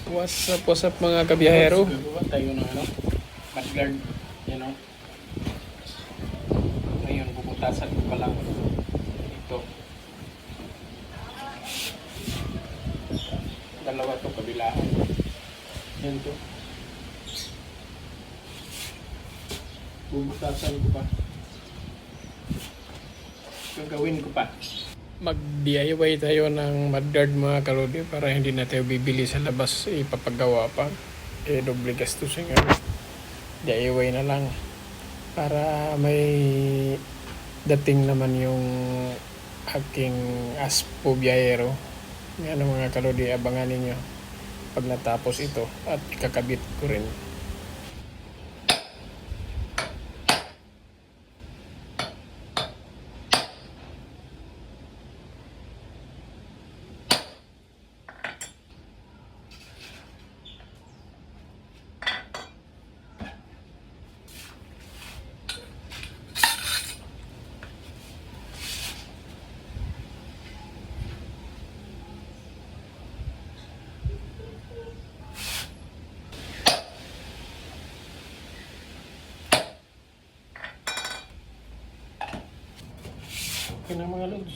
What's up mga kabiyahero? Gagawa tayo ng mudguard, Ngayon, bubutasan ko pa lang ito. Dalawa to kabilaan. Yan to. Bubutasan ko pa. Gagawin ko pa. Mag-DIY tayo ng mudguard mga kalodi para hindi na tayo bibili sa labas ipapagawa pa. Doble gastos nga. DIY na lang para may dating naman yung aking aspo biyahero. Yan ang mga kalodi, abangan ninyo pag natapos ito at ikakabit ko rin. Okay na mga lods.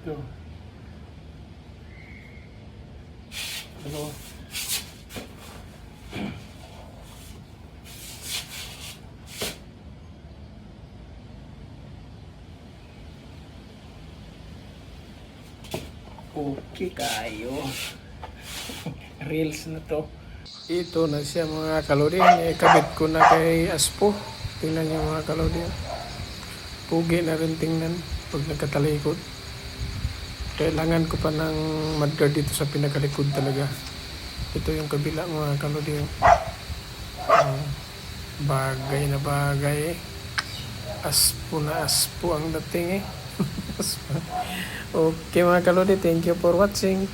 Ito. Dalawa. Okay kayo. Reels na to. Ito na siya mga kalodi. Kabit ko na kay aspo. Tingnan niyo mga kalodi. Pugi na rin tingnan pag nagkatalikod. Kailangan ko pa ng mudguard dito sa pinakalikod talaga. Ito yung kabila mga kalodi. Bagay na bagay. Aspo na aspo ang dating . Okay mga kalodi, thank you for watching.